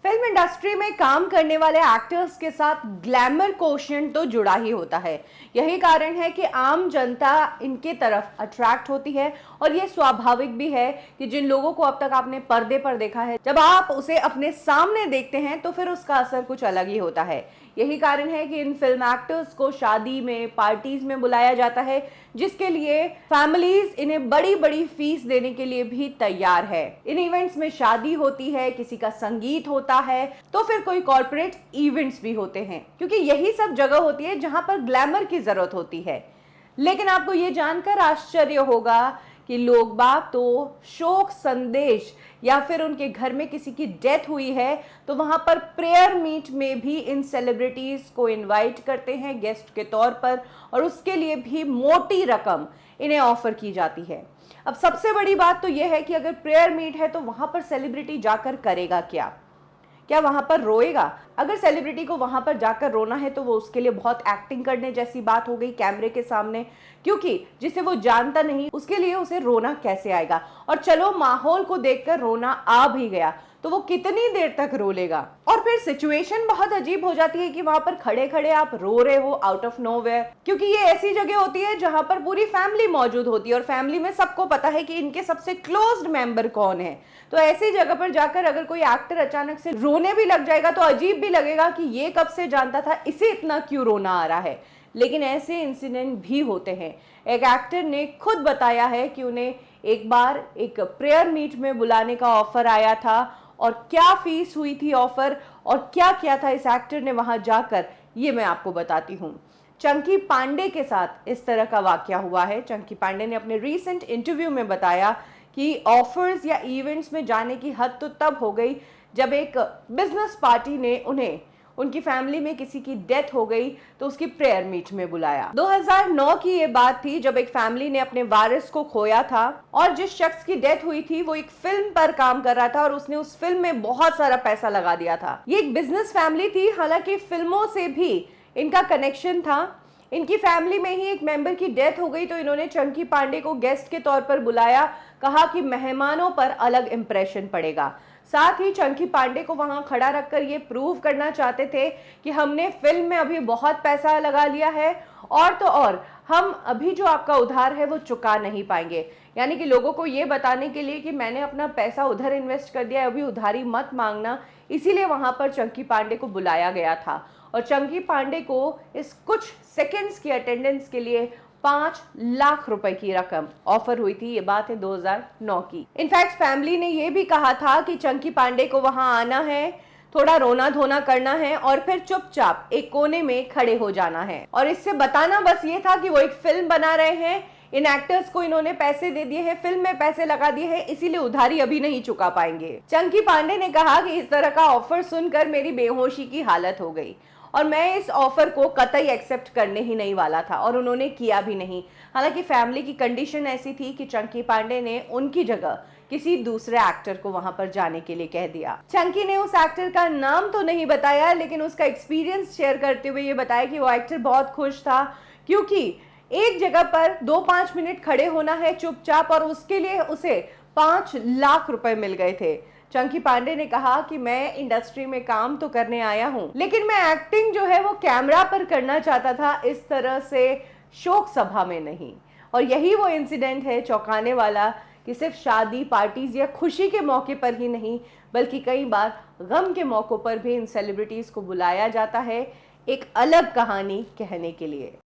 Film industry में काम करने वाले एक्टर्स के साथ ग्लैमर कोशेंट तो जुड़ा ही होता है। यही कारण है कि आम जनता इनके तरफ अट्रैक्ट होती है और ये स्वाभाविक भी है कि जिन लोगों को अब तक आपने पर्दे पर देखा है, जब आप उसे अपने सामने देखते हैं तो फिर उसका असर कुछ अलग ही होता है। यही कारण है कि इन फिल्म एक्टर्स को शादी में, पार्टीज में बुलाया जाता है, जिसके लिए फैमिलीज इन्हें बड़ी बड़ी फीस देने के लिए भी तैयार है। इन इवेंट्स में शादी होती है, किसी का संगीत होता है, तो फिर कोई कॉर्पोरेट इवेंट्स भी होते हैं, क्योंकि यही सब जगह होती है जहां पर ग्लैमर की जरूरत होती है। लेकिन आपको ये जानकर आश्चर्य होगा कि लोग बाग तो शोक संदेश या फिर उनके घर में किसी की डेथ हुई है तो वहां पर प्रेयर मीट में भी इन सेलिब्रिटीज को इनवाइट करते हैं गेस्ट के तौर पर, और उसके लिए भी मोटी रकम इन्हें ऑफर की जाती है। अब सबसे बड़ी बात तो यह है कि अगर प्रेयर मीट है तो वहां पर सेलिब्रिटी जाकर करेगा क्या? क्या वहां पर रोएगा? अगर सेलिब्रिटी को वहां पर जाकर रोना है तो वो उसके लिए बहुत एक्टिंग करने जैसी बात हो गई कैमरे के सामने, क्योंकि जिसे वो जानता नहीं उसके लिए उसे रोना कैसे आएगा। और चलो माहौल को देखकर रोना आ भी गया तो वो कितनी देर तक रो लेगा। और फिर सिचुएशन बहुत अजीब हो जाती है कि वहां पर खड़े खड़े आप रो रहे हो आउट ऑफ नोवेयर, क्योंकि ये ऐसी जगह होती है जहां पर पूरी फैमिली मौजूद होती है और फैमिली में सबको पता है कि इनके सबसे क्लोज्ड मेंबर कौन है। तो ऐसी जगह पर जाकर अगर कोई एक्टर अचानक से रोने भी लग जाएगा तो अजीब भी लगेगा कि ये कब से जानता था, इसे इतना क्यों रोना आ रहा है। लेकिन ऐसे इंसिडेंट भी होते हैं। एक एक्टर ने खुद बताया है कि उन्हें एक बार एक प्रेयर मीट में बुलाने का ऑफर आया था, और क्या फीस हुई थी ऑफर और क्या किया था इस एक्टर ने वहां जाकर, ये मैं आपको बताती हूँ। चंकी पांडे के साथ इस तरह का वाकया हुआ है। चंकी पांडे ने अपने रीसेंट इंटरव्यू में बताया कि ऑफर्स या इवेंट्स में जाने की हद तो तब हो गई जब एक बिजनेस पार्टी ने उन्हें, उनकी फैमिली में किसी की डेथ हो गई तो उसकी प्रेयर मीट में बुलाया। 2009 की ये बात थी जब एक फैमिली ने अपने वारिस को खोया था, और जिस शख्स की डेथ हुई थी वो एक फिल्म पर काम कर रहा था और उसने उस फिल्म में बहुत सारा पैसा लगा दिया था। ये एक बिजनेस फैमिली थी, हालांकि फिल्मों से भी इनका कनेक्शन था। इनकी फैमिली में ही एक मेंबर की डेथ हो गई तो इन्होंने चंकी पांडे को गेस्ट के तौर पर बुलाया, कहा कि मेहमानों पर अलग इंप्रेशन पड़ेगा। साथ ही चंकी पांडे को वहां खड़ा रखकर ये प्रूव करना चाहते थे कि हमने फिल्म में अभी बहुत पैसा लगा लिया है, और तो और हम अभी जो आपका उधार है वो चुका नहीं पाएंगे। यानी कि लोगों को ये बताने के लिए कि मैंने अपना पैसा उधर इन्वेस्ट कर दिया है, अभी उधारी मत मांगना, इसीलिए वहां पर चंकी पांडे को बुलाया गया था। और चंकी पांडे को इस कुछ सेकेंड्स की अटेंडेंस के लिए 5 लाख रुपए की रकम ऑफर हुई थी। ये बात है 2009 की। इनफैक्ट फैमिली ने यह भी कहा था कि चंकी पांडे को वहां आना है, थोड़ा रोना धोना करना है और फिर चुपचाप एक कोने में खड़े हो जाना है, और इससे बताना बस ये था कि वो एक फिल्म बना रहे हैं, इन एक्टर्स को इन्होंने पैसे दे दिए हैं, फिल्म में पैसे लगा दिए हैं, इसीलिए उधारी अभी नहीं चुका पाएंगे। चंकी पांडे ने कहा कि इस तरह का ऑफर सुनकर मेरी बेहोशी की हालत हो गई और मैं इस ऑफर को कतई एक्सेप्ट करने ही नहीं वाला था, और उन्होंने किया भी नहीं। हालांकि फैमिली की कंडीशन ऐसी थी कि चंकी पांडे ने उनकी जगह किसी दूसरे एक्टर को वहां पर जाने के लिए कह दिया। चंकी ने उस एक्टर का नाम तो नहीं बताया, लेकिन उसका एक्सपीरियंस शेयर करते हुए ये बताया कि वो एक्टर बहुत खुश था, क्योंकि एक जगह पर 2-5 मिनट खड़े होना है चुपचाप, और उसके लिए उसे 5 लाख रुपए मिल गए थे। चंकी पांडे ने कहा कि मैं इंडस्ट्री में काम तो करने आया हूं, लेकिन मैं एक्टिंग जो है वो कैमरा पर करना चाहता था, इस तरह से शोक सभा में नहीं। और यही वो इंसिडेंट है चौंकाने वाला कि सिर्फ शादी, पार्टीज या खुशी के मौके पर ही नहीं, बल्कि कई बार गम के मौकों पर भी इन सेलिब्रिटीज को बुलाया जाता है एक अलग कहानी कहने के लिए।